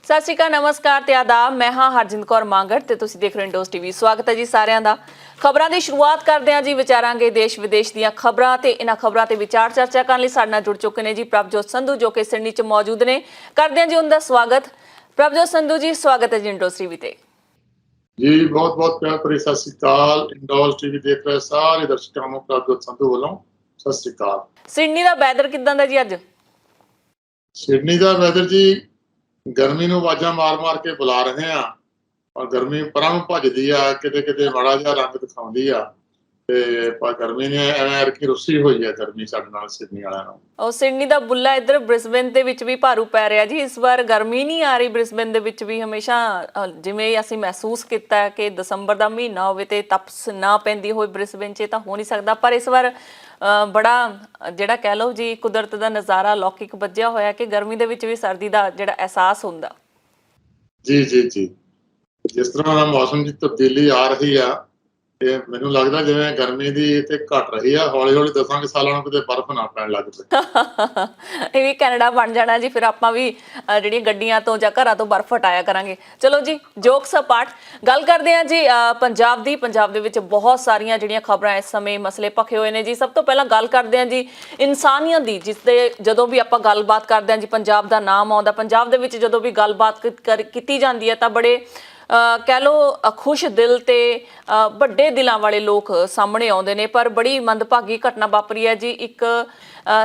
ਸਤਿ ਸ਼੍ਰੀ ਅਕਾਲ, ਨਮਸਕਾਰ ਤੇ ਆਦਾਬ। ਮੈਂ ਹਾਂ ਹਰਜਿੰਦ ਕੌਰ ਮਾਂਗੜ ਤੇ ਤੁਸੀਂ ਦੇਖ ਰਹੇ ਹੋ ਇੰਡੋਜ਼ ਟੀਵੀ। ਸਵਾਗਤ ਹੈ ਜੀ ਸਾਰਿਆਂ ਦਾ। ਖਬਰਾਂ ਦੀ ਸ਼ੁਰੂਆਤ ਕਰਦੇ ਹਾਂ ਜੀ। ਵਿਚਾਰਾਂਗੇ ਦੇਸ਼ ਵਿਦੇਸ਼ ਦੀਆਂ ਖਬਰਾਂ ਤੇ ਇਹਨਾਂ ਖਬਰਾਂ ਤੇ ਵਿਚਾਰ ਚਰਚਾ ਕਰਨ ਲਈ ਸਾਡੇ ਨਾਲ ਜੁੜ ਚੁੱਕੇ ਨੇ ਜੀ ਪ੍ਰਭਜੋਤ ਸੰਧੂ, ਜੋ ਕਿ ਸਿਡਨੀ 'ਚ ਮੌਜੂਦ ਨੇ। ਕਰਦੇ ਹਾਂ ਜੀ ਉਹਨਾਂ ਦਾ ਸਵਾਗਤ। ਪ੍ਰਭਜੋਤ ਸੰਧੂ ਜੀ, ਸਵਾਗਤ ਹੈ ਜੀ ਇੰਡੋਜ਼ ਟੀਵੀ ਤੇ। ਜੀ ਬਹੁਤ ਬਹੁਤ ਪਿਆਰ ਭਰੀ ਸਤਿ ਸ਼੍ਰੀ ਅਕਾਲ। ਇੰਡੋਜ਼ ਟੀਵੀ ਦੇਖ ਰਹੇ ਸਾਰੇ ਦਰਸ਼ਕਾਂ ਨੂੰ ਪ੍ਰਭਜੋਤ ਸੰਧੂ ਵੱਲੋਂ ਸਤਿ ਸ਼੍ਰੀ ਅਕਾਲ। ਸਿਡਨੀ ਦਾ ਵੈਦਰ ਕਿਦਾਂ ਦਾ ਜੀ ਅੱਜ? ਸਿਡਨੀ ਦਾ ਵੈਦਰ ਜੀ ਗਰਮੀ ਨੂੰ ਆਵਾਜ਼ਾਂ ਮਾਰ ਕੇ ਬੁਲਾ ਰਹੇ ਆ, ਔਰ ਗਰਮੀ ਪਰਾਂ ਨੂੰ ਭੱਜਦੀ ਆ, ਕਿਤੇ ਕਿਤੇ ਮਾੜਾ ਜਿਹਾ ਰੰਗ ਦਿਖਾਉਂਦੀ ਆ ਤੇ ਪਰ ਗਰਮੀ ਨੇ ਐਵੇਂ ਅਰਕੀ ਰੁੱਸੀ ਹੋਈ ਹੈ ਗਰਮੀ ਸਾਡੇ ਨਾਲ, ਸਿਡਨੀ ਵਾਲਿਆਂ ਨੂੰ। ਉਹ ਸਿਡਨੀ ਦਾ ਬੁੱਲਾ ਇੱਧਰ ਬ੍ਰਿਸਬੇਨ ਦੇ ਵਿੱਚ ਵੀ ਭਾਰੂ ਪੈ ਰਿਹਾ ਜੀ। ਇਸ ਵਾਰ ਗਰਮੀ ਨਹੀਂ ਆ ਰਹੀ ਬ੍ਰਿਸਬੇਨ ਦੇ ਵਿੱਚ ਵੀ। ਹਮੇਸ਼ਾ ਜਿਵੇਂ ਅਸੀਂ ਮਹਿਸੂਸ ਕੀਤਾ ਹੈ ਕਿ ਦਸੰਬਰ ਦਾ ਮਹੀਨਾ ਹੋਵੇ ਤੇ ਤਪਸ਼ ਨਾ ਪੈਂਦੀ ਹੋਵੇ ਬ੍ਰਿਸਬੇਨ 'ਚ, ਤਾਂ ਹੋ ਨਹੀਂ ਸਕਦਾ। ਪਰ ਇਸ ਵਾਰ ਬੜਾ ਜਿਹੜਾ ਕਹਿ ਲਓ ਜੀ ਕੁਦਰਤ ਦਾ ਨਜ਼ਾਰਾ ਲੌਕਿਕ ਵੱਜਿਆ ਹੋਇਆ ਕਿ ਗਰਮੀ ਦੇ ਵਿੱਚ ਵੀ ਸਰਦੀ ਦਾ ਜਿਹੜਾ ਅਹਿਸਾਸ ਹੁੰਦਾ। ਜੀ ਜੀ ਜੀ, ਜਿਸ ਤਰ੍ਹਾਂ ਦਾ ਮੌਸਮ ਦੀ ਤਬਦੀਲੀ ਆ ਰਹੀ ਆ ਤੇ ਮੈਨੂੰ ਲੱਗਦਾ ਜਿਵੇਂ ਗਰਮੀ ਦੀ ਇੱਥੇ ਘਟ ਰਹੀ ਆ। ਹੌਲੀ ਹੌਲੀ 10 ਸਾਲਾਂ ਨੂੰ ਕਿਤੇ ਬਰਫ਼ ਨਾ ਪੈਣ ਲੱਗ ਪਏ। ਇਹ ਵੀ ਕੈਨੇਡਾ ਬਣ ਜਾਣਾ ਜੀ। ਫਿਰ ਆਪਾਂ ਵੀ ਜਿਹੜੀਆਂ ਗੱਡੀਆਂ ਤੋਂ ਜਾਂ ਘਰਾਂ ਤੋਂ ਬਰਫ਼ ਹਟਾਇਆ ਕਰਾਂਗੇ। ਚਲੋ ਜੀ, ਜੋਕਸ ਅਪਾਰਟ, ਗੱਲ ਕਰਦੇ ਹਾਂ ਜੀ ਪੰਜਾਬ ਦੀ। ਪੰਜਾਬ ਦੇ ਵਿੱਚ ਬਹੁਤ ਸਾਰੀਆਂ ਜਿਹੜੀਆਂ ਖਬਰਾਂ ਇਸ ਸਮੇਂ ਮਸਲੇ ਭਖੇ ਹੋਏ ਨੇ ਜੀ। ਸਭ ਤੋਂ ਪਹਿਲਾਂ ਗੱਲ ਕਰਦੇ ਹਾਂ ਜੀ ਇਨਸਾਨੀਅਤ ਦੀ, ਜਿਸ ਦੇ ਜਦੋਂ ਵੀ ਆਪਾਂ ਗੱਲਬਾਤ ਕਰਦੇ ਹਾਂ ਜੀ ਪੰਜਾਬ ਦਾ ਨਾਮ ਆਉਂਦਾ। ਪੰਜਾਬ ਦੇ ਵਿੱਚ ਜਦੋਂ ਵੀ ਗੱਲਬਾਤ ਕੀਤੀ ਜਾਂਦੀ ਹੈ ਤਾਂ ਬੜੇ ਕਹਿ ਲਓ ਖੁਸ਼ ਦਿਲ ਤੇ ਵੱਡੇ ਦਿਲਾਂ ਵਾਲੇ ਲੋਕ ਸਾਹਮਣੇ ਆਉਂਦੇ ਨੇ। ਪਰ ਬੜੀ ਮੰਦਭਾਗੀ ਘਟਨਾ ਵਾਪਰੀ ਹੈ ਜੀ। ਇੱਕ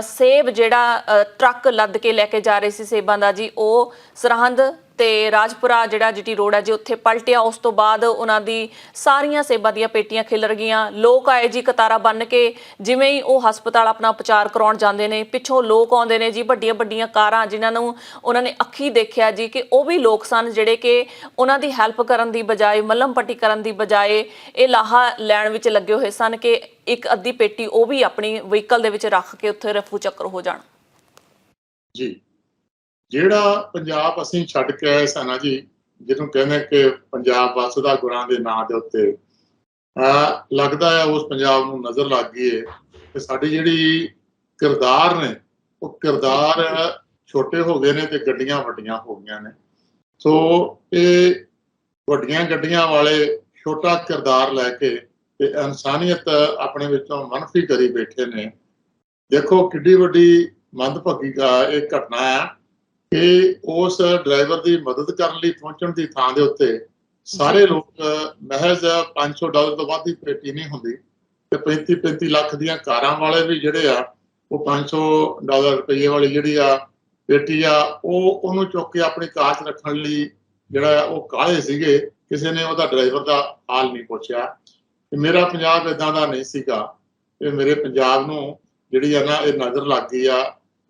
ਸੇਬ ਜਿਹੜਾ ਟਰੱਕ ਲੱਦ ਕੇ ਲੈ ਕੇ ਜਾ ਰਹੇ ਸੀ ਸੇਬਾਂ ਦਾ ਜੀ, ਉਹ ਸਰਹੰਦ ਤੇ ਰਾਜਪੁਰਾ ਜਿਹੜਾ ਜੀਟੀ ਰੋਡ ਹੈ ਜੀ, ਉੱਥੇ ਪਲਟਿਆ। ਉਸ ਤੋਂ ਬਾਅਦ ਉਹਨਾਂ ਦੀ ਸਾਰੀਆਂ ਸੇਬਾਂ ਦੀਆਂ ਪੇਟੀਆਂ ਖਿਲਰ ਗਈਆਂ। ਲੋਕ ਆਏ ਜੀ ਕਤਾਰਾਂ ਬੰਨ੍ਹ ਕੇ। ਜਿਵੇਂ ਹੀ ਉਹ ਹਸਪਤਾਲ ਆਪਣਾ ਉਪਚਾਰ ਕਰਾਉਣ ਜਾਂਦੇ ਨੇ, ਪਿੱਛੋਂ ਲੋਕ ਆਉਂਦੇ ਨੇ ਜੀ, ਵੱਡੀਆਂ ਵੱਡੀਆਂ ਕਾਰਾਂ, ਜਿਨ੍ਹਾਂ ਨੂੰ ਉਹਨਾਂ ਨੇ ਅੱਖੀਂ ਦੇਖਿਆ ਜੀ ਕਿ ਉਹ ਵੀ ਲੋਕ ਸਨ ਜਿਹੜੇ ਕਿ ਉਹਨਾਂ ਦੀ ਹੈਲਪ ਕਰਨ ਦੀ ਬਜਾਏ, ਮੱਲਮ ਪੱਟੀ ਕਰਨ ਦੀ ਬਜਾਏ ਇਹ ਲਾਹਾ ਲੈਣ ਵਿੱਚ ਲੱਗੇ ਹੋਏ ਸਨ ਕਿ ਇੱਕ ਅੱਧੀ ਪੇਟੀ ਉਹ ਵੀ ਆਪਣੀ ਵਹੀਕਲ ਦੇ ਵਿੱਚ ਰੱਖ ਕੇ ਉੱਥੇ ਰਫੂ ਚੱਕਰ ਹੋ ਜਾਣ। ਜੀ, ਜਿਹੜਾ ਪੰਜਾਬ ਅਸੀਂ ਛੱਡ ਕੇ ਆਏ ਸਾਂ ਨਾ ਜੀ, ਜਿਹਨੂੰ ਕਹਿੰਦੇ ਕਿ ਪੰਜਾਬ ਵੱਸਦਾ ਗੁਰਾਂ ਦੇ ਨਾਂ ਦੇ ਉੱਤੇ, ਲੱਗਦਾ ਹੈ ਉਸ ਪੰਜਾਬ ਨੂੰ ਨਜ਼ਰ ਲੱਗ ਗਈ ਹੈ ਕਿ ਸਾਡੀ ਜਿਹੜੀ ਕਿਰਦਾਰ ਨੇ ਉਹ ਕਿਰਦਾਰ ਛੋਟੇ ਹੋ ਗਏ ਨੇ ਤੇ ਗੱਡੀਆਂ ਵੱਡੀਆਂ ਹੋ ਗਈਆਂ ਨੇ। ਸੋ ਇਹ ਵੱਡੀਆਂ ਗੱਡੀਆਂ ਵਾਲੇ ਛੋਟਾ ਕਿਰਦਾਰ ਲੈ ਕੇ ਤੇ ਇਨਸਾਨੀਅਤ ਆਪਣੇ ਵਿੱਚੋਂ ਮਨਫੀ ਕਰੀ ਬੈਠੇ ਨੇ। ਦੇਖੋ ਕਿੱਡੀ ਵੱਡੀ ਮੰਦਭਾਗੀ ਇਹ ਘਟਨਾ ਆ ਕਿ ਉਸ ਡਰਾਈਵਰ ਦੀ ਮਦਦ ਕਰਨ ਲਈ ਪਹੁੰਚਣ ਦੀ ਥਾਂ ਦੇ ਉੱਤੇ ਸਾਰੇ ਲੋਕ ਮਹਿਜ਼ $500 ਤੋਂ ਵੱਧ ਦੀ ਪੇਟੀ ਨਹੀਂ ਹੁੰਦੀ ਤੇ 35 ਲੱਖ ਦੀਆਂ ਕਾਰਾਂ ਵਾਲੇ ਵੀ ਜਿਹੜੇ ਆ ਉਹ $500 ਰੁਪਏ ਵਾਲੀ ਜਿਹੜੀ ਆ ਪੇਟੀ ਆ ਉਹਨੂੰ ਚੁੱਕ ਕੇ ਆਪਣੀ ਕਾਰ 'ਚ ਰੱਖਣ ਲਈ ਜਿਹੜਾ ਉਹ ਕਾਹਲੇ ਸੀਗੇ। ਕਿਸੇ ਨੇ ਉਹਦਾ ਡਰਾਈਵਰ ਦਾ ਹਾਲ ਨਹੀਂ ਪੁੱਛਿਆ। ਮੇਰਾ ਪੰਜਾਬ ਏਦਾਂ ਦਾ ਨਹੀਂ ਸੀਗਾ। ਇਹ ਮੇਰੇ ਪੰਜਾਬ ਨੂੰ ਜਿਹੜੀ ਆ ਨਾ ਇਹ ਨਜ਼ਰ ਲੱਗ ਗਈ ਆ।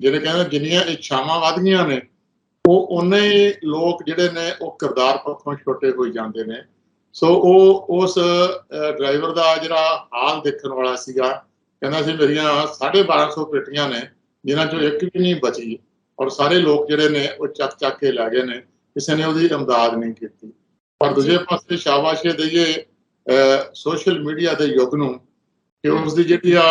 ਜਿਹੜੇ ਕਹਿੰਦੇ ਜਿੰਨੀਆਂ ਇੱਛਾਵਾਂ ਵੱਧ ਗਈਆਂ ਨੇ ਉਹ ਓਨੇ ਹੀ ਲੋਕ ਜਿਹੜੇ ਨੇ ਉਹ ਕਿਰਦਾਰ ਪੱਖੋਂ ਛੋਟੇ ਹੋਈ ਜਾਂਦੇ ਨੇ। ਸੋ ਉਹ ਉਸ ਡਰਾਈਵਰ ਦਾ ਜਿਹੜਾ ਹਾਲ ਦੇਖਣ ਵਾਲਾ ਸੀਗਾ, ਕਹਿੰਦਾ ਸੀ ਮੇਰੀਆਂ 1250 ਪੇਟੀਆਂ ਨੇ ਜਿਨ੍ਹਾਂ ਚੋਂ ਇੱਕ ਵੀ ਨਹੀਂ ਬਚੀ, ਔਰ ਸਾਰੇ ਲੋਕ ਜਿਹੜੇ ਨੇ ਉਹ ਚੱਕ ਕੇ ਲੈ ਗਏ ਨੇ। ਕਿਸੇ ਨੇ ਉਹਦੀ ਇਮਦਾਦ ਨਹੀਂ ਕੀਤੀ। ਪਰ ਦੂਜੇ ਪਾਸੇ ਸ਼ਾਬਾਸ਼ੇ ਦਈਏ ਸੋਸ਼ਲ ਮੀਡੀਆ ਦੇ ਯੁੱਗ ਨੂੰ ਕਿ ਉਸਦੀ ਜਿਹੜੀ ਆ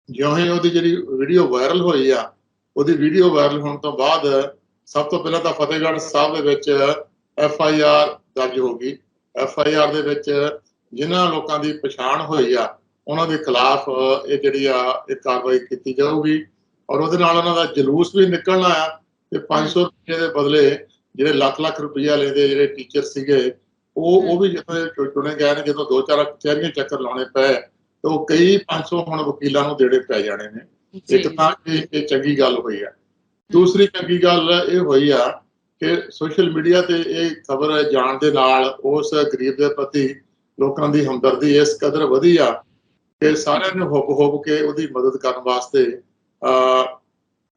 ਜਿਉਂ ਹੀ ਉਹਦੀ ਜਿਹੜੀ ਵੀਡੀਓ ਵਾਇਰਲ ਹੋਈ ਆ, ਉਹਦੀ ਵੀਡੀਓ ਵਾਇਰਲ ਹੋਣ ਤੋਂ ਬਾਅਦ ਸਭ ਤੋਂ ਪਹਿਲਾਂ ਤਾਂ ਫਤਿਹਗੜ੍ਹ ਸਾਹਿਬ ਦੇ ਵਿੱਚ FIR ਦਰਜ ਹੋ ਗਈ। FIR ਦੇ ਵਿੱਚ ਜਿਨ੍ਹਾਂ ਲੋਕਾਂ ਦੀ ਪਛਾਣ ਹੋਈ ਆ ਉਹਨਾਂ ਦੇ ਖਿਲਾਫ ਇਹ ਜਿਹੜੀ ਆ ਇਹ ਕਾਰਵਾਈ ਕੀਤੀ ਜਾਊਗੀ, ਔਰ ਉਹਦੇ ਨਾਲ ਉਹਨਾਂ ਦਾ ਜਲੂਸ ਵੀ ਨਿਕਲਣਾ ਆ ਤੇ 500 ਰੁਪਏ ਦੇ ਬਦਲੇ ਜਿਹੜੇ ਲੱਖ ਰੁਪਈਆ ਲੈਂਦੇ ਜਿਹੜੇ ਟੀਚਰ ਸੀਗੇ ਉਹ ਵੀ ਜਦੋਂ ਚੁਣੇ ਗਏ ਨੇ, ਜਦੋਂ 2-4 ਕਚਹਿਰੀਆਂ ਚੱਕਰ ਲਾਉਣੇ ਪਏ ਤਾਂ ਉਹ ਕਈ 500 ਹੁਣ ਵਕੀਲਾਂ ਨੂੰ ਦੇਣੇ ਪੈ ਜਾਣੇ ਨੇ। ਇੱਕ ਤਾਂ ਇਹ ਚੰਗੀ ਗੱਲ ਹੋਈ ਆ। ਦੂਸਰੀ ਚੰਗੀ ਗੱਲ ਇਹ ਹੋਈ ਆ ਕਿ ਸੋਸ਼ਲ ਮੀਡੀਆ ਤੇ ਇਹ ਖਬਰ ਜਾਣ ਦੇ ਨਾਲ ਉਸ ਗਰੀਬ ਦੇ ਪ੍ਰਤੀ ਲੋਕਾਂ ਦੀ ਹਮਦਰਦੀ ਇਸ ਕਦਰ ਵਧੀ ਆ ਕਿ ਸਾਰਿਆਂ ਨੇ ਹੁੱਬ ਕੇ ਉਹਦੀ ਮਦਦ ਕਰਨ ਵਾਸਤੇ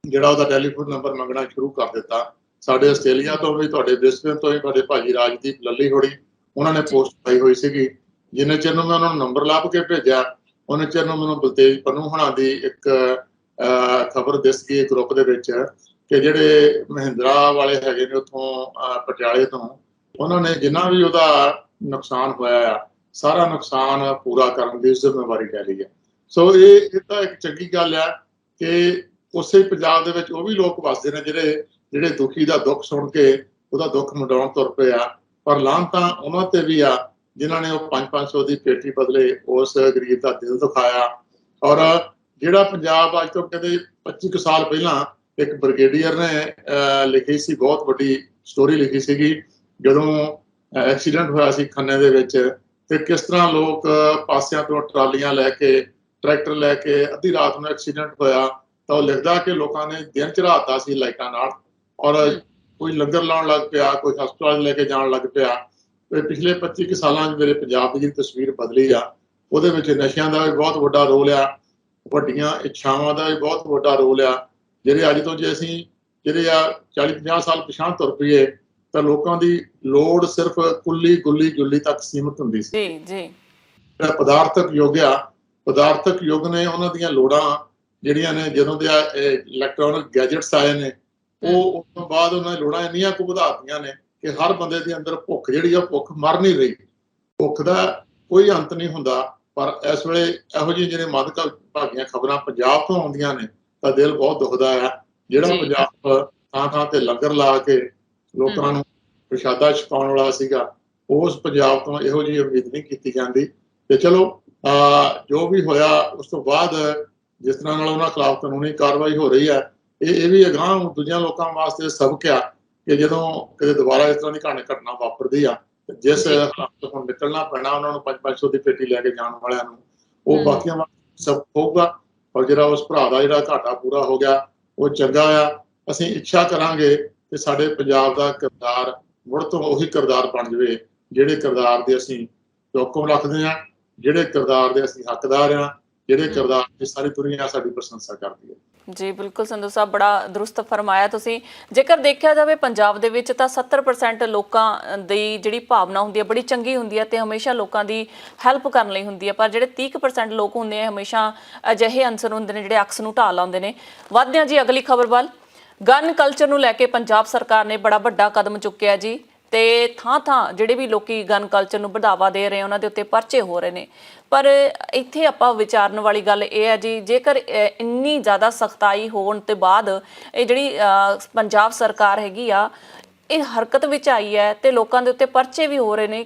ਜਿਹੜਾ ਉਹਦਾ ਟੈਲੀਫੋਨ ਨੰਬਰ ਮੰਗਣਾ ਸ਼ੁਰੂ ਕਰ ਦਿੱਤਾ। ਸਾਡੇ ਆਸਟ੍ਰੇਲੀਆ ਤੋਂ ਵੀ, ਤੁਹਾਡੇ ਬ੍ਰਿਸਬੇਨ ਤੋਂ ਹੀ ਤੁਹਾਡੇ ਭਾਜੀ ਰਾਜਦੀਪ ਲੱਲੀ ਹੋਣੀ, ਉਹਨਾਂ ਨੇ ਪੋਸਟ ਪਾਈ ਹੋਈ ਸੀਗੀ। ਜਿੰਨੇ ਚਿਰ ਨੂੰ ਮੈਂ ਉਹਨਾਂ ਨੂੰ ਨੰਬਰ ਲੱਭ ਕੇ ਭੇਜਿਆ ਉਹਨੇ ਚਿਰ ਨੂੰ ਮੈਨੂੰ ਬਲਤੇਜ ਪੰਨੂ ਹੋਣਾ ਦੀ ਇੱਕ ਖਬਰ ਦਿਸ ਗਈ ਗਰੁੱਪ ਦੇ ਵਿੱਚ ਕਿ ਜਿਹੜੇ ਮਹਿੰਦਰਾ ਵਾਲੇ ਹੈਗੇ ਨੇ ਉੱਥੋਂ ਪਟਿਆਲੇ ਤੋਂ, ਉਹਨਾਂ ਨੇ ਜਿੰਨਾ ਵੀ ਉਹਦਾ ਨੁਕਸਾਨ ਹੋਇਆ ਆ ਸਾਰਾ ਨੁਕਸਾਨ ਪੂਰਾ ਕਰਨ ਦੀ ਜ਼ਿੰਮੇਵਾਰੀ ਲੈ ਲਈ ਹੈ। ਸੋ ਇਹ ਤਾਂ ਇੱਕ ਚੰਗੀ ਗੱਲ ਆ ਕਿ ਉਸੇ ਪੰਜਾਬ ਦੇ ਵਿੱਚ ਉਹ ਵੀ ਲੋਕ ਵੱਸਦੇ ਨੇ ਜਿਹੜੇ ਦੁਖੀ ਦਾ ਦੁੱਖ ਸੁਣ ਕੇ ਉਹਦਾ ਦੁੱਖ ਮਿਟਾਉਣ ਤੁਰ ਪਏ ਆ। ਪਰ ਲਾਹਨਤਾਂ ਉਹਨਾਂ ਤੇ ਵੀ ਆ ਜਿਨ੍ਹਾਂ ਨੇ ਉਹ 500 ਦੀ ਪੇਟੀ ਬਦਲੇ ਉਸ ਗਰੀਬ ਦਾ ਦਿਲ ਦੁਖਾਇਆ। ਔਰ ਜਿਹੜਾ ਪੰਜਾਬ ਅੱਜ ਤੋਂ ਕਹਿੰਦੇ 25 ਕੁ ਸਾਲ ਪਹਿਲਾਂ ਇੱਕ ਬ੍ਰਿਗੇਡੀਅਰ ਨੇ ਲਿਖੀ ਸੀ, ਬਹੁਤ ਵੱਡੀ ਸਟੋਰੀ ਲਿਖੀ ਸੀਗੀ, ਜਦੋਂ ਐਕਸੀਡੈਂਟ ਹੋਇਆ ਸੀ ਖੰਨੇ ਦੇ ਵਿੱਚ, ਤੇ ਕਿਸ ਤਰ੍ਹਾਂ ਲੋਕ ਪਾਸਿਆਂ ਤੋਂ ਟਰਾਲੀਆਂ ਲੈ ਕੇ, ਟਰੈਕਟਰ ਲੈ ਕੇ, ਅੱਧੀ ਰਾਤ ਨੂੰ ਐਕਸੀਡੈਂਟ ਹੋਇਆ ਤਾਂ ਉਹ ਲਿਖਦਾ ਕਿ ਲੋਕਾਂ ਨੇ ਦਿਨ ਚੜਾਤਾ ਸੀ ਲਾਈਟਾਂ ਨਾਲ, ਔਰ ਕੋਈ ਲੰਗਰ ਲਾਉਣ ਲੱਗ ਪਿਆ, ਕੋਈ ਹਸਪਤਾਲ ਲੈ ਕੇ ਜਾਣ ਲੱਗ ਪਿਆ। ਤੇ ਪਿਛਲੇ 25 ਕੁ ਸਾਲਾਂ 'ਚ ਮੇਰੇ ਪੰਜਾਬ ਦੀ ਜਿਹੜੀ ਤਸਵੀਰ ਬਦਲੀ ਆ, ਉਹਦੇ ਵਿੱਚ ਨਸ਼ਿਆਂ ਦਾ ਵੀ ਬਹੁਤ ਵੱਡਾ ਰੋਲ ਆ, ਵੱਡੀਆਂ ਇੱਛਾਵਾਂ ਦਾ ਵੀ ਬਹੁਤ ਵੱਡਾ ਰੋਲ ਆ। ਜਿਹੜੇ ਅੱਜ ਤੋਂ ਜੇ ਅਸੀਂ ਜਿਹੜੇ ਆ 40-50 ਸਾਲ ਪਿਛਾਂਹ ਤੁਰ ਪਈਏ ਤਾਂ ਲੋਕਾਂ ਦੀ ਲੋੜ ਸਿਰਫ ਕੁੱਲੀ ਗੁੱਲੀ ਜੁੱਲੀ ਤੱਕ ਸੀਮਿਤ ਹੁੰਦੀ ਸੀ। ਜੀ ਜੀ। ਜਿਹੜਾ ਪਦਾਰਥਕ ਯੁੱਗ ਆ, ਪਦਾਰਥਕ ਯੁੱਗ ਨੇ ਉਹਨਾਂ ਦੀਆਂ ਲੋੜਾਂ ਜਿਹੜੀਆਂ ਨੇ, ਜਦੋਂ ਦੇ ਇਲੈਕਟ੍ਰੋਨਿਕ ਗੈਜਟਸ ਆਏ ਨੇ, ਉਹ ਉਸ ਤੋਂ ਬਾਅਦ ਉਹਨਾਂ ਦੀਆਂ ਲੋੜਾਂ ਇੰਨੀਆਂ ਕੁ ਵਧਾਤੀਆਂ ਨੇ ਕਿ ਹਰ ਬੰਦੇ ਦੇ ਅੰਦਰ ਭੁੱਖ ਜਿਹੜੀ ਆ, ਭੁੱਖ ਮਰ ਨਹੀਂ ਰਹੀ। ਭੁੱਖ ਦਾ ਕੋਈ ਅੰਤ ਨਹੀਂ ਹੁੰਦਾ। ਪਰ ਇਸ ਵੇਲੇ ਇਹੋ ਜਿਹੀ ਜਿਹੜੇ ਮੰਦਭਾਗੀਆਂ ਖਬਰਾਂ ਪੰਜਾਬ ਤੋਂ ਆਉਂਦੀਆਂ ਨੇ ਤਾਂ ਦਿਲ ਬਹੁਤ ਦੁਖਦਾ ਆ। ਜਿਹੜਾ ਪੰਜਾਬ ਥਾਂ ਥਾਂ ਤੇ ਲੰਗਰ ਲਾ ਕੇ ਲੋਕਾਂ ਨੂੰ ਪ੍ਰਸ਼ਾਦਾ ਛਕਾਉਣ ਵਾਲਾ ਸੀਗਾ, ਉਸ ਪੰਜਾਬ ਤੋਂ ਇਹੋ ਜਿਹੀ ਉਮੀਦ ਨਹੀਂ ਕੀਤੀ ਜਾਂਦੀ। ਤੇ ਚਲੋ ਜੋ ਵੀ ਹੋਇਆ ਉਸ ਤੋਂ ਬਾਅਦ ਜਿਸ ਤਰ੍ਹਾਂ ਨਾਲ ਉਹਨਾਂ ਖਿਲਾਫ ਕਾਨੂੰਨੀ ਕਾਰਵਾਈ ਹੋ ਰਹੀ ਹੈ, ਇਹ ਵੀ ਅਗਾਂਹ ਦੂਜਿਆਂ ਲੋਕਾਂ ਵਾਸਤੇ ਸਬਕ ਆ ਕਿ ਜਦੋਂ ਕਿਤੇ ਦੁਬਾਰਾ ਇਸ ਤਰ੍ਹਾਂ ਦੀ ਘਟਨਾ ਵਾਪਰਦੀ ਆ, ਜਿਸ ਹਾਲਾਤ ਤੋਂ ਹੁਣ ਨਿਕਲਣਾ ਪੈਣਾ ਉਹਨਾਂ ਨੂੰ 500 ਦੀ ਪੇਟੀ ਲੈ ਕੇ ਜਾਣ ਵਾਲਿਆਂ ਨੂੰ, ਉਹ ਬਾਕੀਆਂ ਵਾਸਤੇ ਸਬਕ ਹੋਊਗਾ। ਔਰ ਜਿਹੜਾ ਉਸ ਭਰਾ ਦਾ ਜਿਹੜਾ ਘਾਟਾ ਪੂਰਾ ਹੋ ਗਿਆ ਉਹ ਚੰਗਾ ਆ। ਅਸੀਂ ਇੱਛਾ ਕਰਾਂਗੇ ਕਿ ਸਾਡੇ ਪੰਜਾਬ ਦਾ ਕਿਰਦਾਰ ਮੁੜ ਤੋਂ ਉਹੀ ਕਿਰਦਾਰ ਬਣ ਜਾਵੇ ਜਿਹੜੇ ਕਿਰਦਾਰ ਦੇ ਅਸੀਂ ਹੁਕਮ ਰੱਖਦੇ ਹਾਂ, ਜਿਹੜੇ ਕਿਰਦਾਰ ਦੇ ਅਸੀਂ ਹੱਕਦਾਰ ਹਾਂ, ਜਿਹੜੇ ਕਿਰਦਾਰ ਦੀ ਸਾਰੀ ਦੁਨੀਆ ਸਾਡੀ ਪ੍ਰਸ਼ੰਸਾ ਕਰਦੀ ਹੈ। ਜੀ ਬਿਲਕੁਲ ਸੰਧੂ ਸਾਹਿਬ, ਬੜਾ ਦਰੁਸਤ ਫਰਮਾਇਆ ਤੁਸੀਂ। ਜੇਕਰ ਦੇਖਿਆ ਜਾਵੇ ਪੰਜਾਬ ਦੇ ਵਿੱਚ ਤਾਂ 70% ਲੋਕਾਂ ਦੀ ਜਿਹੜੀ ਭਾਵਨਾ ਹੁੰਦੀ ਹੈ ਬੜੀ ਚੰਗੀ ਹੁੰਦੀ ਹੈ ਤੇ ਹਮੇਸ਼ਾ ਲੋਕਾਂ ਦੀ ਹੈਲਪ ਕਰਨ ਲਈ ਹੁੰਦੀ ਹੈ, ਪਰ ਜਿਹੜੇ 30% ਲੋਕ ਹੁੰਦੇ ਆ ਹਮੇਸ਼ਾ ਅਜਿਹੇ ਅਨਸਰ ਹੁੰਦੇ ਨੇ ਜਿਹੜੇ ਅਕਸ ਨੂੰ ਢਾਹ ਲਾਉਂਦੇ ਨੇ। ਵੱਧਦੇ ਹਾਂ ਜੀ ਅਗਲੀ ਖਬਰ ਵੱਲ। ਗਨ ਕਲਚਰ ਨੂੰ ਲੈ ਕੇ ਪੰਜਾਬ ਸਰਕਾਰ ਨੇ ਬੜਾ ਵੱਡਾ ਕਦਮ ਚੁੱਕਿਆ ਜੀ, ਤੇ ਥਾਂ ਜਿਹੜੇ ਵੀ ਲੋਕੀ ਗਨ ਕਲਚਰ ਨੂੰ ਵਧਾਵਾ ਦੇ ਰਹੇ ਉਹਨਾਂ ਦੇ ਉੱਤੇ ਪਰਚੇ ਹੋ ਰਹੇ ਨੇ। ਪਰ ਇੱਥੇ ਆਪਾਂ ਵਿਚਾਰਨ ਵਾਲੀ ਗੱਲ ਇਹ ਹੈ ਜੀ, ਜੇਕਰ ਇੰਨੀ ਜ਼ਿਆਦਾ ਸਖਤਾਈ ਹੋਣ ਤੋਂ ਬਾਅਦ ਇਹ ਜਿਹੜੀ ਪੰਜਾਬ ਸਰਕਾਰ ਹੈਗੀ ਆ ਇਹ ਹਰਕਤ ਵਿੱਚ ਆਈ ਹੈ ਤੇ ਲੋਕਾਂ ਦੇ ਉੱਤੇ ਪਰਚੇ ਵੀ ਹੋ ਰਹੇ ਨੇ,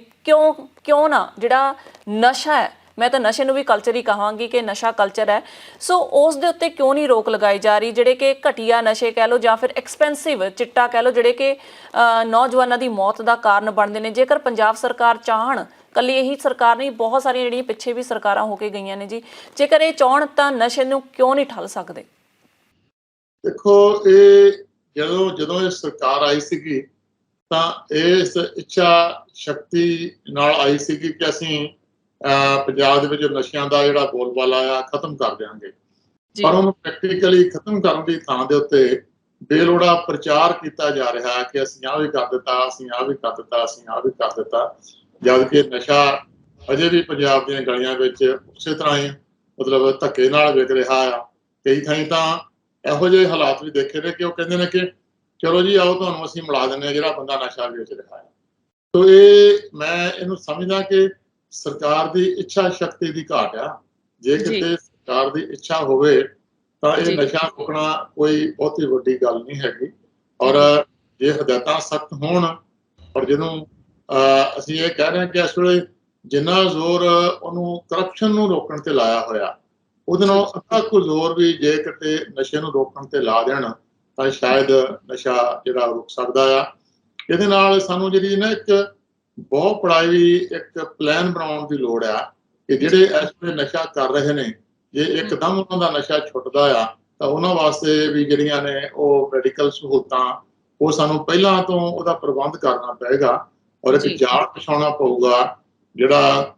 ਕਿਉਂ ਨਾ ਜਿਹੜਾ ਨਸ਼ਾ ਹੈ, ਮੈਂ ਤਾਂ ਨਸ਼ੇ ਨੂੰ ਵੀ ਕਲਚਰ ਹੀ ਕਹਾਂਗੀ ਕਿ ਨਸ਼ਾ ਕਲਚਰ ਹੈ, ਸੋ ਉਸ ਦੇ ਉੱਤੇ ਕਿਉਂ ਨਹੀਂ ਰੋਕ ਲਗਾਈ ਜਾ ਰਹੀ, ਜਿਹੜੇ ਕਿ ਘਟੀਆ ਨਸ਼ੇ ਕਹਿ ਲਓ ਜਾਂ ਫਿਰ ਐਕਸਪੈਂਸਿਵ ਚਿੱਟਾ ਕਹਿ ਲਓ, ਜਿਹੜੇ ਕਿ ਨੌਜਵਾਨਾਂ ਦੀ ਮੌਤ ਦਾ ਕਾਰਨ ਬਣਦੇ ਨੇ। ਜੇਕਰ ਪੰਜਾਬ ਸਰਕਾਰ ਚਾਹਣ, ਕੱਲੀ ਇਹੀ ਸਰਕਾਰ ਨਹੀਂ, ਬਹੁਤ ਸਾਰੀਆਂ ਜਿਹੜੀਆਂ ਪਿੱਛੇ ਵੀ ਸਰਕਾਰਾਂ ਹੋ ਕੇ ਗਈਆਂ ਨੇ ਜੀ, ਜੇਕਰ ਇਹ ਚਾਹਣ ਤਾਂ ਨਸ਼ੇ ਨੂੰ ਕਿਉਂ ਨਹੀਂ ਠੱਲ ਸਕਦੇ? ਦੇਖੋ, ਇਹ ਜਦੋਂ ਇਹ ਸਰਕਾਰ ਆਈ ਸੀਗੀ ਤਾਂ ਇਸ ਇੱਛਾ ਸ਼ਕਤੀ ਨਾਲ ਆਈ ਸੀਗੀ ਕਿ ਅਸੀਂ ਪੰਜਾਬ ਦੇ ਵਿੱਚ ਨਸ਼ਿਆਂ ਦਾ ਜਿਹੜਾ ਬੋਲਬਾਲਾ ਆ ਖਤਮ ਕਰ ਦਿਆਂਗੇ। ਪਰ ਉਹਨੂੰ ਪ੍ਰੈਕਟੀਕਲੀ ਖਤਮ ਕਰਨ ਦੀ ਥਾਂ ਦੇ ਉੱਤੇ ਬੇਲੋੜਾ ਪ੍ਰਚਾਰ ਕੀਤਾ ਜਾ ਰਿਹਾ ਕਿ ਅਸੀਂ ਆਹ ਵੀ ਕਰ ਦਿੱਤਾ, ਅਸੀਂ ਆਹ ਵੀ ਕਰ ਦਿੱਤਾ, ਅਸੀਂ ਆਹ ਵੀ ਕਰ ਦਿੱਤਾ, ਜਦ ਕਿ ਨਸ਼ਾ ਅਜੇ ਵੀ ਪੰਜਾਬ ਦੀਆਂ ਗਲੀਆਂ ਵਿੱਚ ਉਸੇ ਤਰ੍ਹਾਂ ਹੀ ਮਤਲਬ ਧੱਕੇ ਨਾਲ ਵਿਕ ਰਿਹਾ ਆ। ਕਈ ਥਾਈਂ ਤਾਂ ਇਹੋ ਜਿਹੇ ਹਾਲਾਤ ਵੀ ਦੇਖੇ ਨੇ ਕਿ ਉਹ ਕਹਿੰਦੇ ਨੇ ਕਿ ਚਲੋ ਜੀ ਆਓ ਤੁਹਾਨੂੰ ਅਸੀਂ ਮਿਲਾ ਦਿੰਦੇ ਹਾਂ ਜਿਹੜਾ ਬੰਦਾ ਨਸ਼ਾ ਵੇਚ ਰਿਹਾ ਹੈ। ਤੋ ਮੈਂ ਇਹਨੂੰ ਸਮਝਦਾ ਕਿ ਸਰਕਾਰ ਦੀ ਇੱਛਾ ਸ਼ਕਤੀ ਦੀ ਘਾਟ ਆ। ਜੇ ਕਿਤੇ ਸਰਕਾਰ ਦੀ ਇੱਛਾ ਹੋਵੇ ਤਾਂ ਇਹ ਨਸ਼ਾ ਰੋਕਣਾ ਕੋਈ ਬਹੁਤੀ ਵੱਡੀ ਗੱਲ ਨਹੀਂ ਹੈਗੀ। ਔਰ ਜੇ ਹਦਾਇਤਾਂ ਸਖਤ ਹੋਣ, ਔਰ ਜਦੋਂ ਅਸੀਂ ਇਹ ਕਹਿ ਰਹੇ ਹਾਂ ਕਿ ਇਸ ਵੇਲੇ ਜਿੰਨਾ ਜ਼ੋਰ ਉਹਨੂੰ ਕਰਪਸ਼ਨ ਨੂੰ ਰੋਕਣ ਤੇ ਲਾਇਆ ਹੋਇਆ, ਉਹਦੇ ਨਾਲ ਅੱਧਾ ਕੁ ਜ਼ੋਰ ਵੀ ਜੇ ਕਿਤੇ ਨਸ਼ੇ ਨੂੰ ਰੋਕਣ ਤੇ ਲਾ ਦੇਣ ਤਾਂ ਸ਼ਾਇਦ ਨਸ਼ਾ ਜਿਹੜਾ ਰੁਕ ਸਕਦਾ ਆ। ਇਹਦੇ ਨਾਲ ਸਾਨੂੰ ਜਿਹੜੀ ਨਾ ਇੱਕ ਬਹੁਤ ਪੜਾਈ ਇੱਕ ਪਲਾਨ ਬਣਾਉਣ ਦੀ ਲੋੜ ਆ ਕਿ ਜਿਹੜੇ ਇਸ ਵੇਲੇ ਨਸ਼ਾ ਕਰ ਰਹੇ ਨੇ, ਜੇ ਇੱਕਦਮ ਉਹਨਾਂ ਦਾ ਨਸ਼ਾ ਛੁੱਟਦਾ ਆ ਤਾਂ ਉਹਨਾਂ ਵਾਸਤੇ ਵੀ ਜਿਹੜੀਆਂ ਨੇ ਉਹ ਮੈਡੀਕਲ ਸਹੂਲਤਾਂ, ਉਹ ਸਾਨੂੰ ਪਹਿਲਾਂ ਤੋਂ ਉਹਦਾ ਪ੍ਰਬੰਧ ਕਰਨਾ ਪਏਗਾ ਔਰ ਇੱਕ ਜਾਲ ਵਿਛਾਉਣਾ ਪਊਗਾ ਜਿਹੜਾ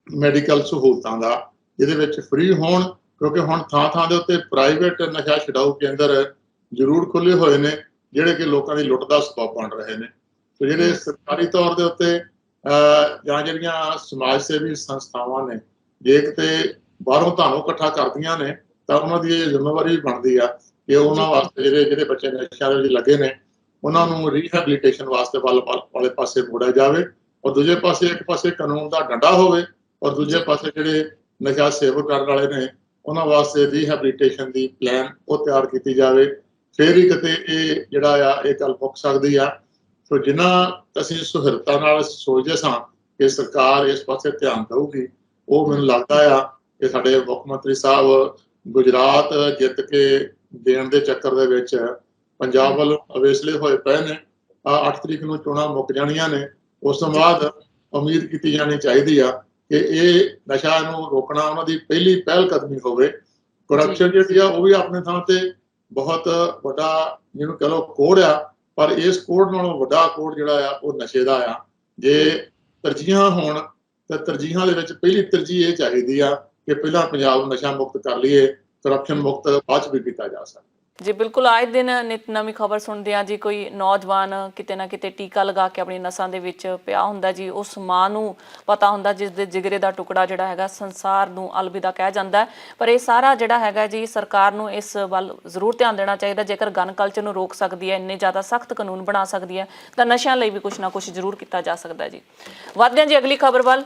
ਮੈਡੀਕਲ ਸਹੂਲਤਾਂ ਦਾ, ਜਿਹਦੇ ਵਿੱਚ ਫ੍ਰੀ ਹੋਣ। ਕਿਉਂਕਿ ਹੁਣ ਥਾਂ ਦੇ ਉੱਤੇ ਪ੍ਰਾਈਵੇਟ ਨਸ਼ਾ ਛਡਾਊ ਕੇਂਦਰ ਜ਼ਰੂਰ ਖੁੱਲ੍ਹੇ ਹੋਏ ਨੇ ਜਿਹੜੇ ਕਿ ਲੋਕਾਂ ਦੀ ਲੁੱਟ ਦਾ ਸਬੱਬ ਬਣ ਰਹੇ ਨੇ। ਤੇ ਜਿਹੜੇ ਸਰਕਾਰੀ ਤੌਰ ਦੇ ਉੱਤੇ ਜਾਂ ਜਿਹੜੀਆਂ ਸਮਾਜ ਸੇਵੀ ਸੰਸਥਾਵਾਂ ਨੇ, ਜੇ ਕਿਤੇ ਬਾਹਰੋਂ ਤੁਹਾਨੂੰ ਇਕੱਠਾ ਕਰਦੀਆਂ ਨੇ ਤਾਂ ਉਹਨਾਂ ਦੀ ਇਹ ਜ਼ਿੰਮੇਵਾਰੀ ਵੀ ਬਣਦੀ ਆ ਕਿ ਉਹਨਾਂ ਵਾਸਤੇ ਜਿਹੜੇ ਬੱਚੇ ਨਸ਼ਿਆਂ ਦੇ ਵਿੱਚ ਲੱਗੇ ਨੇ ਉਹਨਾਂ ਨੂੰ ਰੀਹੈਬਿਲਿਟੇਸ਼ਨ ਵਾਸਤੇ ਵਾਲੇ ਪਾਸੇ ਮੋੜਿਆ ਜਾਵੇ, ਔਰ ਦੂਜੇ ਪਾਸੇ ਇੱਕ ਪਾਸੇ ਕਾਨੂੰਨ ਦਾ ਡੰਡਾ ਹੋਵੇ ਔਰ ਦੂਜੇ ਪਾਸੇ ਜਿਹੜੇ ਨਸ਼ਾ ਸੇਵਨ ਕਰਨ ਵਾਲੇ ਨੇ ਉਹਨਾਂ ਵਾਸਤੇ ਰੀਹੈਬਿਲਿਟੇਸ਼ਨ ਦੀ ਪਲਾਨ ਉਹ ਤਿਆਰ ਕੀਤੀ ਜਾਵੇ। ਫਿਰ ਹੀ ਕਿਤੇ ਇਹ ਜਿਹੜਾ ਆ ਇਹ ਗੱਲ ਮੁੱਕ ਸਕਦੀ ਆ। ਸੋ ਜਿੰਨਾ ਅਸੀਂ ਸੁਹਿਰਦਤਾ ਨਾਲ ਸੋਚਦੇ ਸਾਂ ਕਿ ਸਰਕਾਰ ਇਸ ਪਾਸੇ ਧਿਆਨ ਦਊਗੀ, ਉਹ ਮੈਨੂੰ ਲੱਗਦਾ ਆ ਕਿ ਸਾਡੇ ਮੁੱਖ ਮੰਤਰੀ ਸਾਹਿਬ ਗੁਜਰਾਤ ਜਿੱਤ ਕੇ ਦੇਣ ਦੇ ਚੱਕਰ ਦੇ ਵਿੱਚ ਪੰਜਾਬ ਵੱਲੋਂ ਅਵੇਸਲੇ ਹੋਏ ਪਏ ਨੇ। 8 ਤਰੀਕ ਨੂੰ ਚੋਣਾਂ ਮੁੱਕ ਜਾਣੀਆਂ ਨੇ, ਉਸ ਤੋਂ ਬਾਅਦ ਉਮੀਦ ਕੀਤੀ ਜਾਣੀ ਚਾਹੀਦੀ ਆ ਕਿ ਇਹ ਨਸ਼ਾ ਨੂੰ ਰੋਕਣਾ ਉਹਨਾਂ ਦੀ ਪਹਿਲੀ ਪਹਿਲ ਕਦਮੀ ਹੋਵੇ। ਕਰਪਸ਼ਨ ਜਿਹੜੀ ਆ ਉਹ ਵੀ ਆਪਣੇ ਥਾਂ ਤੇ ਬਹੁਤ ਵੱਡਾ ਜਿਹਨੂੰ ਕਹ ਲਓ ਕੋੜ ਆ, ਪਰ ਇਸ ਕੋੜ ਨਾਲੋਂ ਵੱਡਾ ਕੋੜ ਜਿਹੜਾ ਆ ਉਹ ਨਸ਼ੇ ਦਾ ਆ। ਜੇ ਤਰਜੀਹਾਂ ਹੋਣ ਤਾਂ ਤਰਜੀਹਾਂ ਦੇ ਵਿੱਚ ਪਹਿਲੀ ਤਰਜੀਹ ਇਹ ਚਾਹੀਦੀ ਆ ਕਿ ਪਹਿਲਾਂ ਪੰਜਾਬ ਨੂੰ ਨਸ਼ਾ ਮੁਕਤ ਕਰ ਲਈਏ, ਕਰਪਸ਼ਨ ਮੁਕਤ ਬਾਅਦ ਚ ਵੀ ਕੀਤਾ ਜਾ ਸਕਦਾ। ਜੀ ਬਿਲਕੁਲ, ਆਏ ਦਿਨ ਨਿਤ ਨਵੀਂ ਖਬਰ ਸੁਣਦੇ ਹਾਂ ਜੀ, ਕੋਈ ਨੌਜਵਾਨ ਕਿਤੇ ਨਾ ਕਿਤੇ ਟੀਕਾ ਲਗਾ ਕੇ ਆਪਣੀ ਨਸਾਂ ਦੇ ਵਿੱਚ ਪਿਆ ਹੁੰਦਾ ਜੀ। ਉਸ ਮਾਂ ਨੂੰ ਪਤਾ ਹੁੰਦਾ ਜਿਸ ਦੇ ਜਿਗਰੇ ਦਾ ਟੁਕੜਾ ਜਿਹੜਾ ਹੈਗਾ ਸੰਸਾਰ ਨੂੰ ਅਲਵਿਦਾ ਕਹਿ ਜਾਂਦਾ ਹੈ। ਪਰ ਇਹ ਸਾਰਾ ਜਿਹੜਾ ਹੈਗਾ ਜੀ, ਸਰਕਾਰ ਨੂੰ ਇਸ ਵੱਲ ਜ਼ਰੂਰ ਧਿਆਨ ਦੇਣਾ ਚਾਹੀਦਾ। ਜੇਕਰ ਗਨ ਕਲਚਰ ਨੂੰ ਰੋਕ ਸਕਦੀ ਹੈ, ਇੰਨੇ ਜ਼ਿਆਦਾ ਸਖਤ ਕਾਨੂੰਨ ਬਣਾ ਸਕਦੀ ਹੈ, ਤਾਂ ਨਸ਼ਿਆਂ ਲਈ ਵੀ ਕੁਛ ਨਾ ਕੁਛ ਜ਼ਰੂਰ ਕੀਤਾ ਜਾ ਸਕਦਾ ਜੀ। ਵੱਧਦੇ ਹਾਂ ਜੀ ਅਗਲੀ ਖਬਰ ਵੱਲ।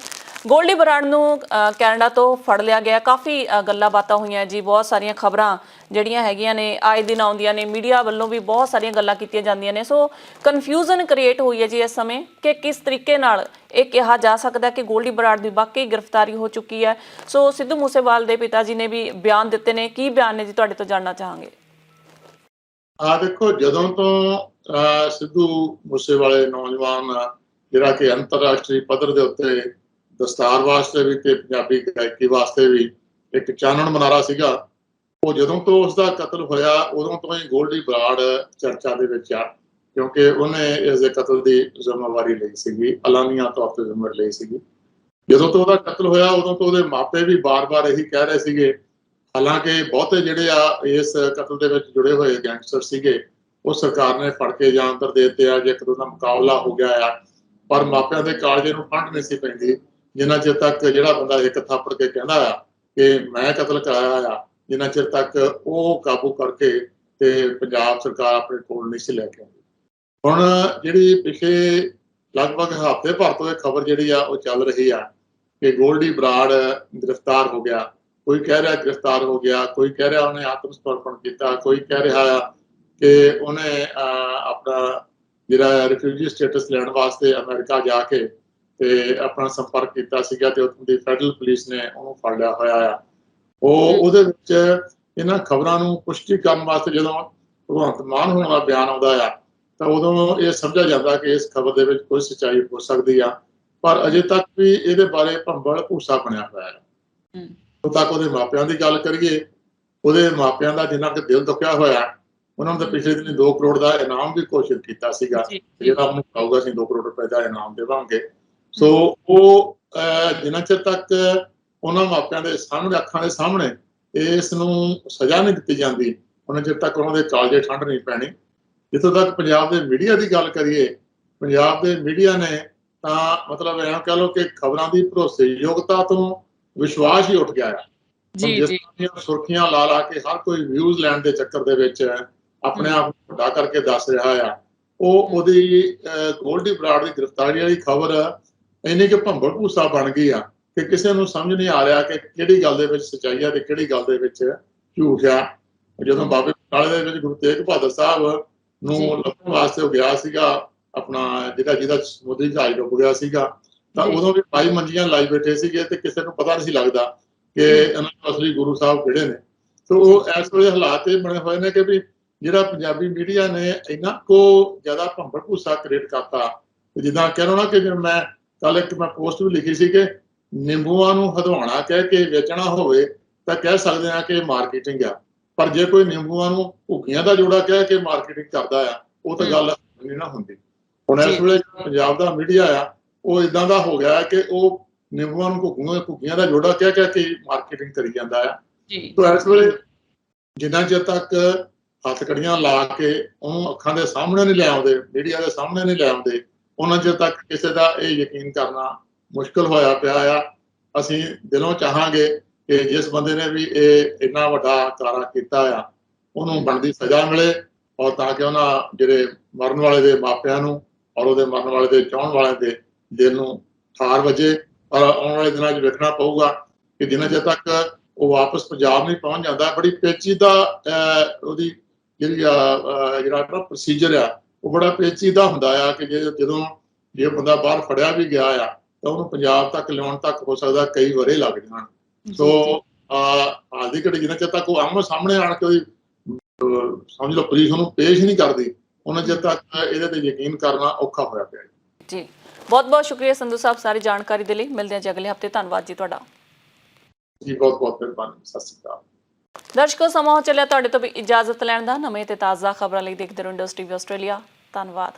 ਗੋਲਡੀ ਬਰਾੜ ਨੂੰ ਕੈਨੇਡਾ ਤੋਂ ਫੜ ਲਿਆ ਗਿਆ। ਕਾਫੀ ਗੱਲਾਂ ਬਾਤਾਂ ਹੋਈਆਂ ਜੀ, ਬਹੁਤ ਸਾਰੀਆਂ ਖਬਰਾਂ ਜਿਹੜੀਆਂ ਹੈਗੀਆਂ ਨੇ ਆਏ ਦਿਨ ਆਉਂਦੀਆਂ ਨੇ, ਮੀਡੀਆ ਵੱਲੋਂ ਵੀ ਬਹੁਤ ਸਾਰੀਆਂ ਗੱਲਾਂ ਕੀਤੀਆਂ ਜਾਂਦੀਆਂ ਨੇ। ਸੋ ਕਨਫਿਊਜ਼ਨ ਕ੍ਰੀਏਟ ਹੋਈ ਹੈ ਜੀ ਇਸ ਸਮੇਂ ਕਿ ਕਿਸ ਤਰੀਕੇ ਨਾਲ ਇਹ ਕਿਹਾ ਜਾ ਸਕਦਾ ਕਿ ਗੋਲਡੀ ਬਰਾੜ ਦੀ ਵਾਕਈ ਗ੍ਰਿਫਤਾਰੀ ਹੋ ਚੁੱਕੀ ਹੈ। ਸੋ ਸਿੱਧੂ ਮੂਸੇਵਾਲ ਦੇ ਪਿਤਾ ਜੀ ਨੇ ਵੀ ਬਿਆਨ ਦਿੱਤੇ ਨੇ। ਕੀ ਬਿਆਨ ਨੇ ਜੀ, ਤੁਹਾਡੇ ਤੋਂ ਜਾਣਨਾ ਚਾਹਾਂਗੇ। ਦੇਖੋ, ਜਦੋਂ ਤੋਂ ਸਿੱਧੂ ਮੂਸੇਵਾਲੇ ਨੌਜਵਾਨ ਜਿਹੜਾ ਕਿ ਅੰਤਰਰਾਸ਼ਟਰੀ ਪੱਧਰ ਦੇ ਉੱਤੇ ਦਸਤਾਰ ਵਾਸਤੇ ਵੀ ਤੇ ਪੰਜਾਬੀ ਗਾਇਕੀ ਵਾਸਤੇ ਵੀ ਇੱਕ ਚਾਨਣ ਮਨਾਰਾ ਸੀਗਾ, ਉਹ ਜਦੋਂ ਤੋਂ ਉਸਦਾ ਕਤਲ ਹੋਇਆ ਉਦੋਂ ਤੋਂ ਹੀ ਗੋਲਡੀ ਬਰਾੜ ਚਰਚਾ ਦੇ ਵਿੱਚ ਆ, ਕਿਉਂਕਿ ਉਹਨੇ ਇਸ ਦੇ ਕਤਲ ਦੀ ਜ਼ਿੰਮੇਵਾਰੀ ਲਈ ਸੀਗੀ, ਐਲਾਨੀਆ ਤੌਰ ਤੇ ਜ਼ਿੰਮੇਵਾਰੀ ਲਈ ਸੀਗੀ। ਜਦੋਂ ਤੋਂ ਉਹਦਾ ਕਤਲ ਹੋਇਆ ਉਦੋਂ ਤੋਂ ਉਹਦੇ ਮਾਪੇ ਵੀ ਬਾਰ-ਬਾਰ ਇਹੀ ਕਹਿ ਰਹੇ ਸੀਗੇ, ਹਾਲਾਂਕਿ ਬਹੁਤੇ ਜਿਹੜੇ ਆ ਇਸ ਕਤਲ ਦੇ ਵਿੱਚ ਜੁੜੇ ਹੋਏ ਗੈਂਗਸਟਰ ਸੀਗੇ ਉਹ ਸਰਕਾਰ ਨੇ ਫੜ ਕੇ ਜਾਂ ਅੰਦਰ ਦੇ ਦਿੱਤੇ ਆ, ਜੇ ਇੱਕ ਦੋ ਦਾ ਮੁਕਾਬਲਾ ਹੋ ਗਿਆ ਆ, ਪਰ ਮਾਪਿਆਂ ਦੇ ਕਾਲਜੇ ਨੂੰ ਠੰਡ ਨਹੀਂ ਸੀ ਪੈਂਦੀ ਜਿੰਨਾ ਚਿਰ ਤੱਕ ਜਿਹੜਾ ਬੰਦਾ ਇੱਕ ਥਾਪੜ ਕੇ ਕਹਿੰਦਾ ਆ ਕਿ ਮੈਂ ਕਤਲ ਕਰਾਇਆ ਆ, ਜਿੰਨਾ ਚਿਰ ਤੱਕ ਉਹ ਕਾਬੂ ਕਰਕੇ ਤੇ ਪੰਜਾਬ ਸਰਕਾਰ ਆਪਣੇ ਕੋਲ ਨਹੀਂ ਸੀ ਲੈ ਕੇ ਆਉਂਦੀ। ਹੁਣ ਜਿਹੜੀ ਪਿਛਲੇ ਲਗਭਗ ਹਫ਼ਤੇ ਭਰ ਤੋਂ ਇਹ ਖਬਰ ਜਿਹੜੀ ਆ ਉਹ ਚੱਲ ਰਹੀ ਆ ਕਿ ਗੋਲਡੀ ਬਰਾੜ ਗ੍ਰਿਫਤਾਰ ਹੋ ਗਿਆ। ਕੋਈ ਕਹਿ ਰਿਹਾ ਗ੍ਰਿਫਤਾਰ ਹੋ ਗਿਆ, ਕੋਈ ਕਹਿ ਰਿਹਾ ਉਹਨੇ ਆਤਮ ਸਮਰਪਣ ਕੀਤਾ, ਕੋਈ ਕਹਿ ਰਿਹਾ ਆ ਕਿ ਉਹਨੇ ਆਪਣਾ ਜਿਹੜਾ ਰਿਫਿਊਜੀ ਸਟੇਟਸ ਲੈਣ ਵਾਸਤੇ ਅਮਰੀਕਾ ਜਾ ਕੇ ਤੇ ਆਪਣਾ ਸੰਪਰਕ ਕੀਤਾ ਸੀਗਾ ਤੇ ਉੱਥੋਂ ਦੀ ਫੈਡਰਲ ਪੁਲਿਸ ਨੇ ਉਹਨੂੰ ਫੜ ਲਿਆ ਹੋਇਆ ਆ। ਉਹਦੇ ਵਿੱਚ ਇਹਨਾਂ ਖਬਰਾਂ ਨੂੰ ਪੁਸ਼ਟੀ ਕਰਨ ਵਾਸਤੇ ਜਦੋਂ ਭਗਵੰਤ ਮਾਨ ਹੋਣਾ ਦਾ ਬਿਆਨ ਆਉਂਦਾ ਆ ਤਾਂ ਉਦੋਂ ਇਹ ਸਮਝਿਆ ਜਾਂਦਾ ਕਿ ਇਸ ਖਬਰ ਦੇ ਵਿੱਚ ਕੋਈ ਸੱਚਾਈ ਹੋ ਸਕਦੀ ਆ, ਪਰ ਅਜੇ ਤੱਕ ਵੀ ਇਹਦੇ ਬਾਰੇ ਭੰਬਲ ਭੂਸਾ ਬਣਿਆ ਹੋਇਆ ਹੈ। ਉਦੋਂ ਤੱਕ ਉਹਦੇ ਮਾਪਿਆਂ ਦੀ ਗੱਲ ਕਰੀਏ, ਉਹਦੇ ਮਾਪਿਆਂ ਦਾ ਜਿੰਨਾ ਕਿ ਦਿਲ ਦੁਖਿਆ ਹੋਇਆ, ਉਹਨਾਂ ਨੂੰ ਤਾਂ ਪਿਛਲੇ ਦਿਨ 2 ਕਰੋੜ ਦਾ ਇਨਾਮ ਵੀ ਘੋਸ਼ਿਤ ਕੀਤਾ ਸੀਗਾ, ਜਿਹੜਾ ਉਹਨੂੰ ਆਊਗਾ ਅਸੀਂ 2 ਕਰੋੜ ਰੁਪਏ ਦਾ ਇਨਾਮ ਦੇਵਾਂਗੇ। ਸੋ ਉਹ ਜਿੰਨਾ ਚਿਰ ਤੱਕ ਉਹਨਾਂ ਮਾਪਿਆਂ ਦੇ ਸਾਹਮਣੇ, ਅੱਖਾਂ ਦੇ ਸਾਹਮਣੇ ਇਸ ਨੂੰ ਸਜ਼ਾ ਨਹੀਂ ਦਿੱਤੀ ਜਾਂਦੀ, ਉਹਨਾਂ ਚਿਰ ਤੱਕ ਉਹਨਾਂ ਦੇ ਕਾਲਜੇ ਠੰਡ ਨਹੀਂ ਪੈਣੀ। ਜਿੱਥੋਂ ਤੱਕ ਪੰਜਾਬ ਦੇ ਮੀਡੀਆ ਦੀ ਗੱਲ ਕਰੀਏ, ਪੰਜਾਬ ਦੇ ਮੀਡੀਆ ਨੇ ਤਾਂ ਮਤਲਬ ਐਂ ਕਹਿ ਲਓ ਕਿ ਖਬਰਾਂ ਦੀ ਭਰੋਸੇਯੋਗਤਾ ਤੋਂ ਵਿਸ਼ਵਾਸ ਹੀ ਉੱਠ ਗਿਆ ਆ। ਜਿਸ ਤਰ੍ਹਾਂ ਸੁਰਖੀਆਂ ਲਾ ਲਾ ਕੇ ਹਰ ਕੋਈ ਵਿਊਜ਼ ਲੈਣ ਦੇ ਚੱਕਰ ਦੇ ਵਿੱਚ ਆਪਣੇ ਆਪ ਨੂੰ ਵੱਡਾ ਕਰਕੇ ਦੱਸ ਰਿਹਾ ਆ, ਉਹਦੀ ਗੋਲਡੀ ਬਰਾੜ ਦੀ ਗ੍ਰਿਫਤਾਰੀ ਵਾਲੀ ਖਬਰ ਇੰਨੀ ਕਿ ਭੰਬਲ ਭੂਸਾ ਬਣ ਗਈ ਆ ਕਿ ਕਿਸੇ ਨੂੰ ਸਮਝ ਨਹੀਂ ਆ ਰਿਹਾ ਕਿ ਕਿਹੜੀ ਗੱਲ ਦੇ ਵਿੱਚ ਸੱਚਾਈ ਆ ਤੇ ਕਿਹੜੀ ਗੱਲ ਦੇ ਵਿੱਚ ਝੂਠ ਆ। ਜਦੋਂ ਬਾਬੇ ਬਟਾਲੇ ਦੇ ਵਿੱਚ ਗੁਰੂ ਤੇਗ ਬਹਾਦਰ ਸਾਹਿਬ ਨੂੰ ਲੱਭਣ ਵਾਸਤੇ ਉਹ ਗਿਆ ਸੀਗਾ, ਆਪਣਾ ਜਿਹਦਾ ਸਮੁੰਦਰੀ ਜਹਾਜ਼ ਡੁੱਬ ਗਿਆ ਸੀਗਾ, ਤਾਂ ਉਦੋਂ ਵੀ 22 ਮੰਜੀਆਂ ਲਾਈ ਬੈਠੇ ਸੀਗੇ ਤੇ ਕਿਸੇ ਨੂੰ ਪਤਾ ਨਹੀਂ ਸੀ ਲੱਗਦਾ ਕਿ ਇਹਨਾਂ ਨੂੰ ਅਸਲੀ ਗੁਰੂ ਸਾਹਿਬ ਕਿਹੜੇ ਨੇ। ਸੋ ਉਹ ਇਸ ਵੇਲੇ ਹਾਲਾਤ ਇਹ ਬਣੇ ਹੋਏ ਨੇ ਕਿ ਵੀ ਜਿਹੜਾ ਪੰਜਾਬੀ ਮੀਡੀਆ ਨੇ ਇੰਨਾ ਕੋ ਜ਼ਿਆਦਾ ਭੰਬਲ ਭੂਸਾ ਕ੍ਰੀਏਟ ਕਰਤਾ, ਜਿੱਦਾਂ ਕਹਿ ਲਓ ਨਾ ਕਿ ਮੈਂ ਕੱਲ ਇੱਕ ਪੋਸਟ ਵੀ ਲਿਖੀ ਸੀ ਕਿ ਨਿੰਬੂਆਂ ਨੂੰ ਹਦਵਾਉਣਾ ਕਹਿ ਕੇ ਵੇਚਣਾ ਹੋਵੇ ਤਾਂ ਕਹਿ ਸਕਦੇ ਆ ਕਿ ਮਾਰਕੀਟਿੰਗ ਆ, ਪਰ ਜੇ ਕੋਈ ਨਿੰਬੂਆਂ ਨੂੰ ਭੁੱਖੀਆਂ ਦਾ ਜੋੜਾ ਕਹਿ ਕੇ ਮਾਰਕੀਟਿੰਗ ਕਰਦਾ ਆ, ਉਹ ਤਾਂ ਗੱਲ ਨਹੀਂ ਨਾ ਹੁੰਦੀ। ਹੁਣ ਇਸ ਵੇਲੇ ਪੰਜਾਬ ਦਾ ਮੀਡੀਆ ਆ ਉਹ ਇਦਾਂ ਦਾ ਹੋ ਗਿਆ ਕਿ ਉਹ ਨਿੰਬੂਆਂ ਨੂੰ ਭੁੱਖੀਆਂ ਦਾ ਜੋੜਾ ਕਹਿ ਕੇ ਮਾਰਕੀਟਿੰਗ ਕਰੀ ਜਾਂਦਾ ਆ। ਤਾਂ ਇਸ ਵੇਲੇ ਜਿੰਨਾ ਚਿਰ ਤੱਕ ਹੱਥਕੜੀਆਂ ਲਾ ਕੇ ਉਹਨੂੰ ਅੱਖਾਂ ਦੇ ਸਾਹਮਣੇ ਨਹੀਂ ਲੈ ਆਉਂਦੇ, ਮੀਡੀਆ ਦੇ ਸਾਹਮਣੇ ਨਹੀਂ ਲੈ ਆਉਂਦੇ, ਉਹਨਾਂ ਚਿਰ ਤੱਕ ਕਿਸੇ ਦਾ ਇਹ ਯਕੀਨ ਕਰਨਾ ਮੁਸ਼ਕਿਲ ਹੋਇਆ ਪਿਆ ਆ। ਅਸੀਂ ਦਿਲੋਂ ਚਾਹਾਂਗੇ ਕਿ ਜਿਸ ਬੰਦੇ ਨੇ ਵੀ ਇਹ ਇੰਨਾ ਵੱਡਾ ਕਾਰਾ ਕੀਤਾ ਆ ਉਹਨੂੰ ਬਣਦੀ ਸਜ਼ਾ ਮਿਲੇ, ਔਰ ਤਾਂ ਕਿ ਉਹਨਾਂ ਜਿਹੜੇ ਮਰਨ ਵਾਲੇ ਦੇ ਮਾਪਿਆਂ ਨੂੰ ਔਰ ਉਹਦੇ ਮਰਨ ਵਾਲੇ ਦੇ ਚਾਹੁਣ ਵਾਲਿਆਂ ਦੇ ਦਿਲ ਨੂੰ ਠਾਰ ਵੱਜੇ। ਔਰ ਆਉਣ ਵਾਲੇ ਦਿਨਾਂ 'ਚ ਵੇਖਣਾ ਪਊਗਾ ਕਿ ਜਿੰਨਾ ਚਿਰ ਤੱਕ ਉਹ ਵਾਪਸ ਪੰਜਾਬ ਨਹੀਂ ਪਹੁੰਚ ਜਾਂਦਾ, ਬੜੀ ਪੇਚੀਦਾ ਉਹਦੀ ਜਿਹੜੀ ਜਿਹੜਾ ਪ੍ਰੋਸੀਜਰ ਆ ਉਹ ਬੜਾ ਪੇਚੀਦਾ ਹੁੰਦਾ ਆ ਕਿ ਜਦੋਂ ਜੇ ਬੰਦਾ ਬਾਹਰ ਫੜਿਆ ਵੀ ਗਿਆ ਆ ਤਾਂ ਉਹਨੂੰ ਪੰਜਾਬ ਤੱਕ ਲਿਆਉਣ ਤੱਕ ਹੋ ਸਕਦਾ ਕਈ ਵਰ੍ਹੇ ਲੱਗ ਜਾਣ। ਸੋ ਹਾਲ ਦੀ ਘੜੀ ਜਿੰਨਾ ਚਿਰ ਤੱਕ ਉਹ ਆਮੋ ਸਾਹਮਣੇ ਆਣ ਕੇ ਉਹਦੀ ਸਮਝ ਲਓ ਪੁਲਿਸ ਉਹਨੂੰ ਪੇਸ਼ ਨਹੀਂ ਕਰਦੀ, ਉਹਨਾਂ ਚਿਰ ਤੱਕ ਇਹਦੇ ਤੇ ਯਕੀਨ ਕਰਨਾ ਔਖਾ ਹੋਇਆ ਪਿਆ ਜੀ। ਬਹੁਤ ਬਹੁਤ ਸ਼ੁਕਰੀਆ ਸੰਧੂ ਸਾਹਿਬ ਸਾਰੀ ਜਾਣਕਾਰੀ ਦੇ ਲਈ। ਮਿਲਦੇ ਹਾਂ ਜੀ ਅਗਲੇ ਹਫਤੇ। ਧੰਨਵਾਦ ਜੀ ਤੁਹਾਡਾ ਜੀ। ਬਹੁਤ ਬਹੁਤ ਮਿਹਰਬਾਨੀ। ਸਤਿ ਸ਼੍ਰੀ ਅਕਾਲ। ਦਰਸ਼ਕੋ, ਸਮਾਂ ਹੋ ਚੱਲਿਆ ਤੁਹਾਡੇ ਤੋਂ ਵੀ ਇਜਾਜ਼ਤ ਲੈਣ ਦਾ। ਨਵੇਂ ਤੇ ਤਾਜ਼ਾ ਖਬਰਾਂ ਲਈ ਦੇਖਦੇ ਰਹੋ ਇੰਡਸਟਰੀ ਟੀਵੀ ਆਸਟ੍ਰੇਲੀਆ। ਧੰਨਵਾਦ।